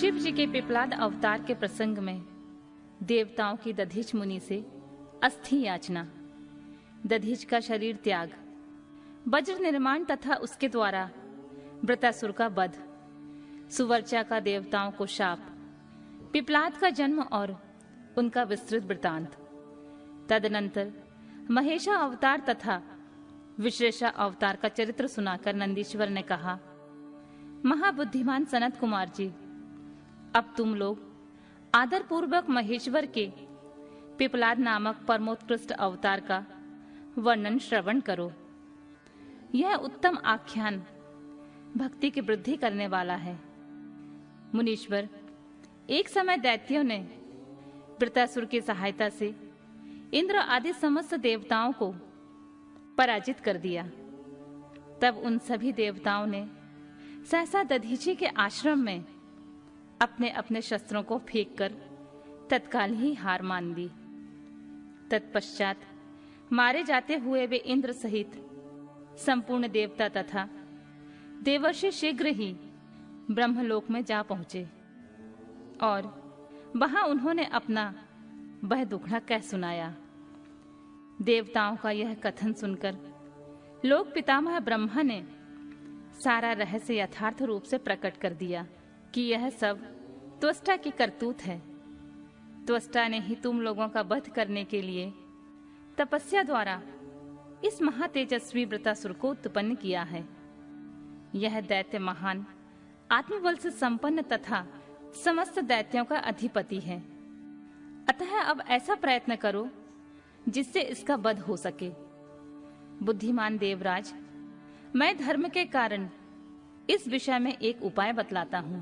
शिव जी के पिपलाद अवतार के प्रसंग में देवताओं की दधीच मुनि से अस्थि याचना, दधीच का शरीर त्याग, वज्र निर्माण तथा उसके द्वारा वृतासुर का वध, सुवर्चा का देवताओं को शाप, पिपलाद का जन्म और उनका विस्तृत वृतांत। तदनंतर महेशा अवतार तथा विश्लेषा अवतार का चरित्र सुनाकर नंदीश्वर ने कहा, महाबुद्धिमान सनत कुमार जी, अब तुम लोग आदर पूर्वक महेश्वर के पिपलाद नामक परमोत्कृष्ट अवतार का वर्णन श्रवण करो। यह उत्तम आख्यान भक्ति की वृद्धि करने वाला है। मुनीश्वर, एक समय दैत्यों ने वृतासुर की सहायता से इंद्र आदि समस्त देवताओं को पराजित कर दिया। तब उन सभी देवताओं ने सहसा दधीची के आश्रम में अपने अपने शस्त्रों को फेंककर तत्काल ही हार मान ली। तत्पश्चात मारे जाते हुए वे इंद्र सहित संपूर्ण देवता तथा देवर्षि शीघ्र ही ब्रह्मलोक में जा पहुंचे और वहां उन्होंने अपना वह दुखड़ा कह सुनाया। देवताओं का यह कथन सुनकर लोक पितामह ब्रह्मा ने सारा रहस्य यथार्थ रूप से प्रकट कर दिया कि यह सब त्वष्टा की करतूत है। त्वष्टा ने ही तुम लोगों का वध करने के लिए तपस्या द्वारा इस महातेजस्वी वृतासुर को उत्पन्न किया है। यह दैत्य महान आत्मबल से संपन्न तथा समस्त दैत्यों का अधिपति है। अतः अब ऐसा प्रयत्न करो जिससे इसका वध हो सके। बुद्धिमान देवराज, मैं धर्म के कारण इस विषय में एक उपाय बतलाता हूं।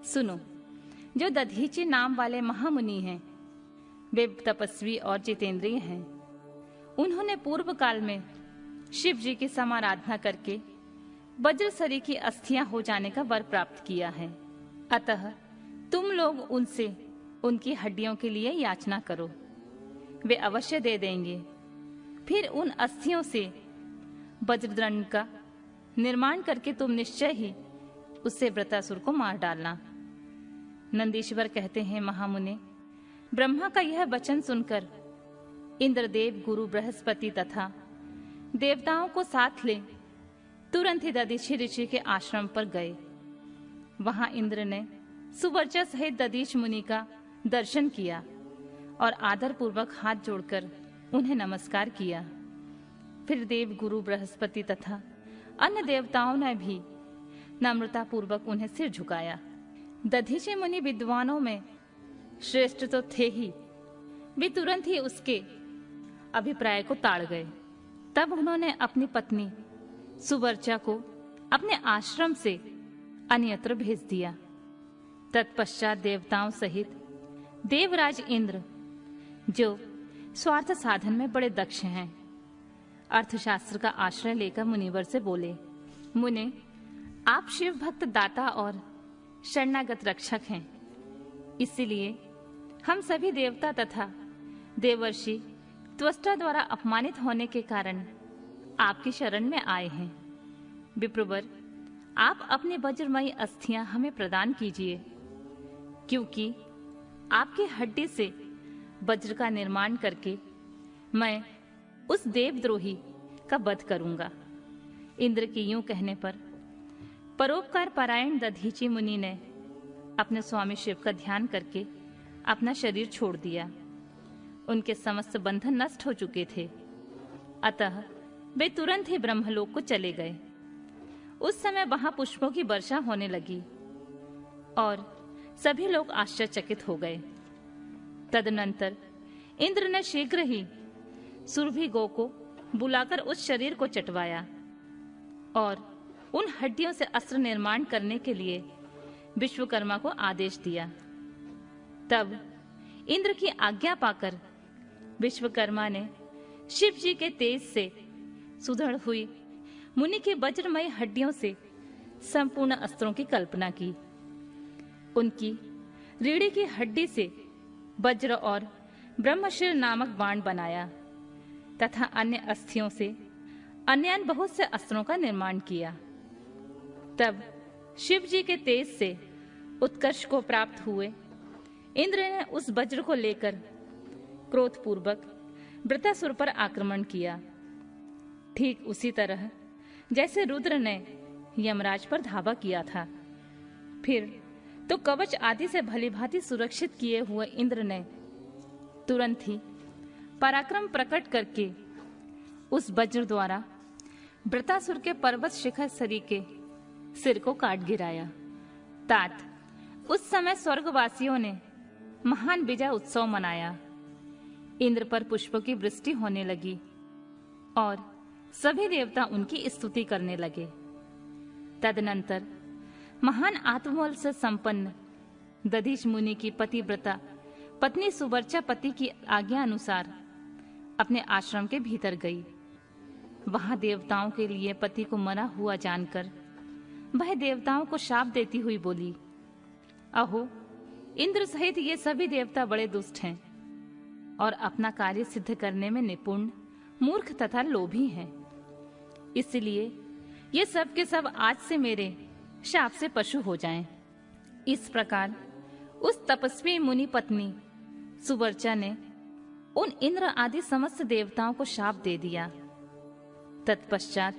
सुनो। जो दधीची नाम वाले महामुनि हैं, वे तपस्वी और जितेंद्रिय हैं। उन्होंने पूर्व काल में शिव जी की समाराधना करके वज्रसरी की अस्थियां हो जाने का वर प्राप्त किया है। अतः तुम लोग उनसे उनकी हड्डियों के लिए याचना करो, वे अवश्य दे देंगे। फिर उन अस्थियों से वज्रदंड का निर्माण करके तुम निश्चय ही उससे वृतासुर को मार डालना। नंदीश्वर कहते हैं, महामुने, ब्रह्मा का यह वचन सुनकर इंद्रदेव गुरु बृहस्पति तथा देवताओं को साथ ले तुरंत ही दधीचि ऋषि के आश्रम पर गए। वहां इंद्र ने सुवर्चा सहित दधीच मुनि का दर्शन किया और आदर पूर्वक हाथ जोड़कर उन्हें नमस्कार किया। फिर देव गुरु बृहस्पति तथा अन्य देवताओं ने भी नम्रता पूर्वक उन्हें सिर झुकाया। दधीचि मुनि विद्वानों में श्रेष्ठ तो थे ही, वे तुरंत ही उसके अभिप्राय को ताड़ गए। तब उन्होंने अपनी पत्नी सुवर्चा को अपने आश्रम से अन्यत्र भेज दिया। तत्पश्चात देवताओं सहित देवराज इंद्र, जो स्वार्थ साधन में बड़े दक्ष हैं, अर्थशास्त्र का आश्रय लेकर मुनिवर से बोले, मुने, आप शिव भक्त दाता और शरणागत रक्षक हैं। इसलिए हम सभी देवता तथा देवर्षि त्वष्टा द्वारा अपमानित होने के कारण आपकी शरण में आए हैं। विप्रवर, आप अपनी वज्रमयी अस्थियां हमें प्रदान कीजिए, क्योंकि आपकी हड्डी से वज्र का निर्माण करके मैं उस देवद्रोही का वध करूंगा। इंद्र के यूं कहने पर परोपकार परायण दधीचि मुनि ने अपने स्वामी शिव का ध्यान करके अपना शरीर छोड़ दिया। उनके समस्त बंधन नष्ट हो चुके थे, अतः वे तुरंत ही ब्रह्मलोक को चले गए। उस समय वहां पुष्पों की वर्षा होने लगी और सभी लोग आश्चर्यचकित हो गए। तदनंतर इंद्र ने शीघ्र ही सुरभि गौ को बुलाकर उस शरीर को चटवाया और उन हड्डियों से अस्त्र निर्माण करने के लिए विश्वकर्मा को आदेश दिया। तब इंद्र की आज्ञा पाकर विश्वकर्मा ने शिव जी के तेज से सुदृढ़ हुई मुनि की वज्रमय हड्डियों से संपूर्ण अस्त्रों की कल्पना की। उनकी रीढ़ी की हड्डी से वज्र और ब्रह्मशिर नामक बाण बनाया तथा अन्य अस्थियों से अन्य बहुत से अस्त्रों का निर्माण किया। तब शिव जी के तेज से उत्कर्ष को प्राप्त हुए, इंद्र ने उस वज्र को लेकर क्रोधपूर्वक वृत्रासुर पर आक्रमण किया। ठीक उसी तरह जैसे रुद्र ने यमराज पर धावा किया था। फिर तो कवच आदि से भलीभांति सुरक्षित किए हुए इंद्र ने तुरंत ही पराक्रम प्रकट करके उस वज्र द्वारा वृत्रासुर के पर्वत शिखर सरी के सिर को काट गिराया। तात उस समय स्वर्गवासियों ने महान विजय उत्सव मनाया। इंद्र पर पुष्पों की वृष्टि होने लगी और सभी देवता उनकी स्तुति करने लगे। तदनंतर महान आत्मबल से संपन्न दधीच मुनि की पतिव्रता पत्नी सुवर्चा पति की आज्ञा अनुसार अपने आश्रम के भीतर गई। वहां देवताओं के लिए पति को मरा हुआ जानकर वह देवताओं को शाप देती हुई बोली, अहो, इंद्र सहित ये सभी देवता बड़े दुष्ट हैं और अपना कार्य सिद्ध करने में निपुण, मूर्ख तथा लोभी हैं। इसलिए ये सब के सब आज से मेरे शाप से पशु हो जाएं। इस प्रकार उस तपस्वी मुनि पत्नी सुवर्चा ने उन इंद्र आदि समस्त देवताओं को शाप दे दिया। तत्पश्चात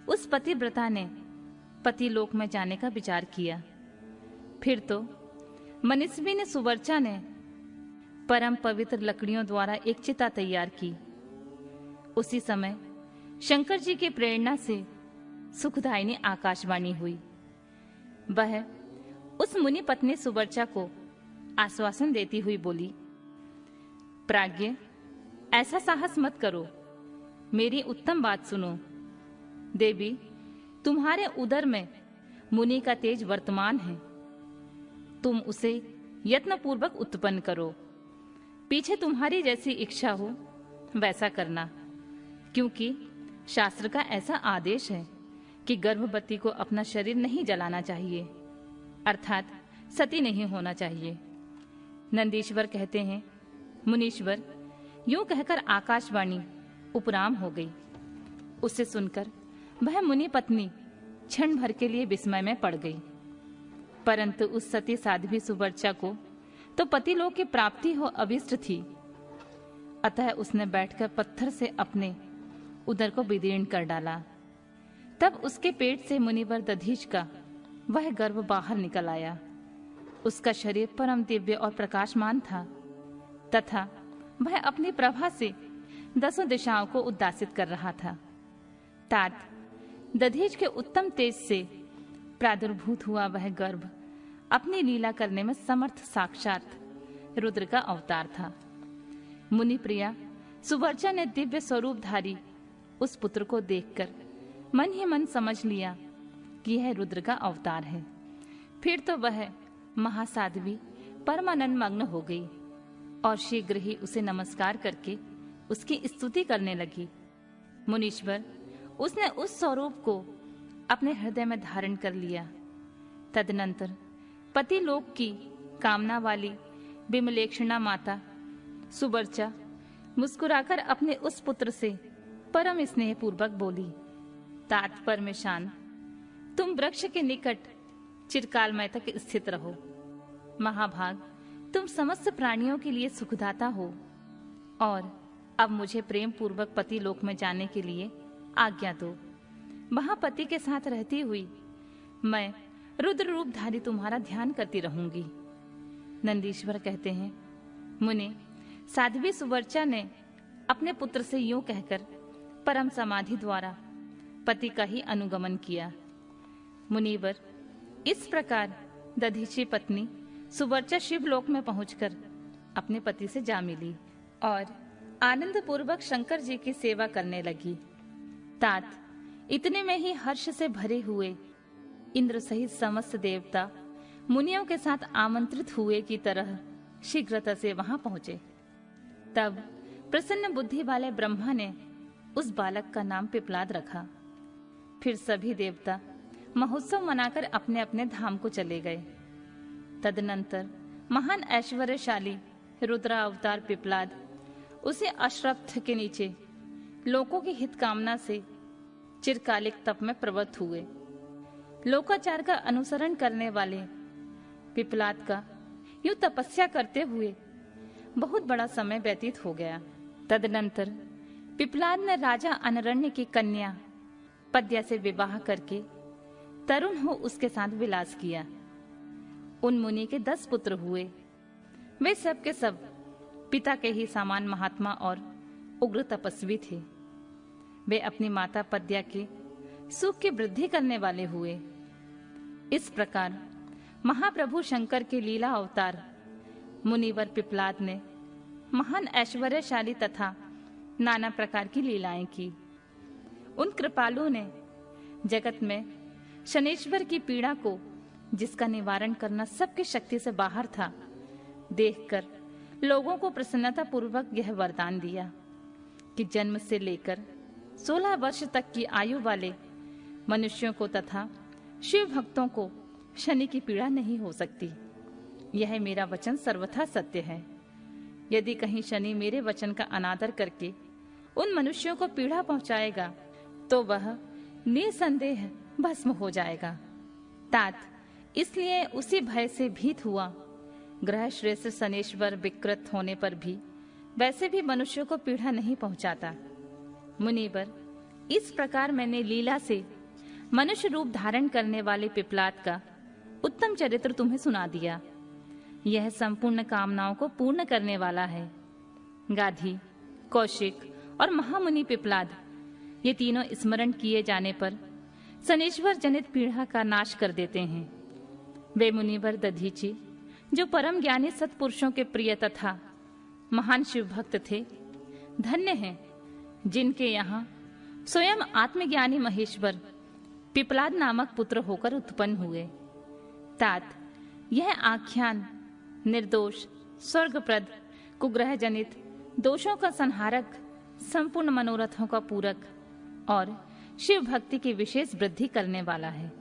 उस पतिव्रता ने पति लोक में जाने का विचार किया। फिर तो मनीषवी ने सुवर्चा ने परम पवित्र लकड़ियों द्वारा एक चिता तैयार की। उसी समय शंकर जी की प्रेरणा से सुखदायिनी आकाशवाणी हुई। वह उस मुनि पत्नी सुवर्चा को आश्वासन देती हुई बोली, प्राज्ञ, ऐसा साहस मत करो, मेरी उत्तम बात सुनो। देवी, तुम्हारे उदर में मुनि का तेज वर्तमान है। तुम उसे यत्नपूर्वक उत्पन्न करो। पीछे तुम्हारी जैसी इच्छा हो वैसा करना, क्योंकि शास्त्र का ऐसा आदेश है कि गर्भवती को अपना शरीर नहीं जलाना चाहिए, अर्थात सती नहीं होना चाहिए। नंदीश्वर कहते हैं, मुनीश्वर, यूं कहकर आकाशवाणी उपराम हो गई। उसे सुनकर वह मुनि पत्नी क्षण भर के लिए विस्मय में पड़ गई। परंतु उस सती साध्वी सुवर्चा को तो पतिलोक की प्राप्ति हो अभिष्ट थी। अतः उसने बैठकर पत्थर से अपने उदर को विदीर्ण कर डाला। तब उसके पेट से मुनिवर दधीच का वह गर्भ बाहर निकल आया। उसका शरीर परम दिव्य और प्रकाशमान था तथा वह अपनी प्रभा से 10 दिशाओं को उद्दासित कर रहा था। तात दधीच के उत्तम तेज से प्रादुर्भूत हुआ वह गर्भ अपनी लीला करने में समर्थ साक्षात रुद्र का अवतार था। मुनि प्रिया सुवर्चा ने दिव्य स्वरूपधारी उस पुत्र को देखकर मन ही मन समझ लिया कि यह रुद्र का अवतार है। फिर तो वह महासाध्वी परमानंद मग्न हो गई और शीघ्र ही उसे नमस्कार करके उसकी स्तुति करने लगी। मुनीश्वर, उसने उस स्वरूप को अपने हृदय में धारण कर लिया। तदनंतर पति लोक की कामना वाली विमलेक्षणा माता सुवर्चा मुस्कुराकर अपने उस पुत्र से परम स्नेह पूर्वक बोली, तात्पर्य में शान, तुम वृक्ष के निकट चिरकालमय तक स्थित रहो। महाभाग, तुम समस्त प्राणियों के लिए सुखदाता हो और अब मुझे प्रेम पूर्वक पति लोक में जाने के लिए आज्ञा दो। वहां पति के साथ रहती हुई मैं रुद्र रूपधारी तुम्हारा ध्यान करती रहूंगी। नंदीश्वर कहते हैं, मुने, साध्वी सुवर्चा ने अपने पुत्र से यूं कहकर परम समाधि द्वारा पति का ही अनुगमन किया। मुनिवर, इस प्रकार दधीची पत्नी सुवर्चा शिवलोक में पहुंचकर अपने पति से जा मिली और आनंद पूर्वक शंकर जी की सेवा करने लगी। तात इतने में ही हर्ष से भरे हुए इंद्र सहित समस्त देवता मुनियों के साथ आमंत्रित हुए की तरह शीघ्रता से वहां पहुंचे। तब प्रसन्न बुद्धि वाले ब्रह्मा ने उस बालक का नाम पिपलाद रखा। फिर सभी देवता महोत्सव मनाकर अपने अपने धाम को चले गए। तदनंतर महान ऐश्वर्यशाली रुद्र अवतार पिपलाद उसे अश्रफ्थ के नीचे लोकों की हित कामना से चिरकालिक तप में प्रवृत्त हुए। लोकाचार का अनुसरण करने वाले पिप्पलाद का यूं तपस्या करते हुए बहुत बड़ा समय व्यतीत हो गया। तदनंतर पिप्पलाद ने राजा अनरण्य की कन्या पद्या से विवाह करके तरुण हो उसके साथ विलास किया। उन मुनि के 10 पुत्र हुए। वे सब के सब पिता के ही समान महात्मा और उग्र तपस्वी थे। वे अपनी माता पद्या के सुख की वृद्धि करने वाले हुए। इस प्रकार महाप्रभु शंकर के लीला अवतार मुनिवर पिप्पलाद ने महान ऐश्वर्यशाली तथा नाना प्रकार की लीलाएं की। उन कृपालु ने जगत में शनेश्वर की पीड़ा को, जिसका निवारण करना सबकी शक्ति से बाहर था, देखकर लोगों को प्रसन्नता पूर्वक यह वरदान दिया कि जन्म से लेकर 16 वर्ष तक की आयु वाले मनुष्यों को तथा शिव भक्तों को शनि की पीड़ा नहीं हो सकती। यह मेरा वचन सर्वथा सत्य है। यदि कहीं शनि मेरे वचन का अनादर करके उन मनुष्यों को पीड़ा पहुंचाएगा तो वह निसंदेह भस्म हो जाएगा। तात इसलिए उसी भय से भीत हुआ ग्रह श्रेष्ठ शनेश्वर विकृत होने पर भी वैसे भी मनुष्यों को पीड़ा नहीं पहुंचाता। मुनिवर, इस प्रकार मैंने लीला से मनुष्य रूप धारण करने वाले पिप्पलाद का उत्तम चरित्र तुम्हें सुना दिया। यह संपूर्ण कामनाओं को पूर्ण करने वाला है। गाधी, कौशिक और महामुनि पिप्पलाद, ये तीनों स्मरण किए जाने पर शनेश्वर जनित पीड़ा का नाश कर देते हैं। वे मुनिवर दधीची, जो परम ज्ञानी सत्पुरुषों के प्रिय तथा महान शिव भक्त थे, धन्य हैं जिनके यहाँ स्वयं आत्मज्ञानी महेश्वर पिप्पलाद नामक पुत्र होकर उत्पन्न हुए। तात यह आख्यान निर्दोष, स्वर्गप्रद, कुग्रह जनित, दोषों का संहारक, संपूर्ण मनोरथों का पूरक और शिव भक्ति की विशेष वृद्धि करने वाला है।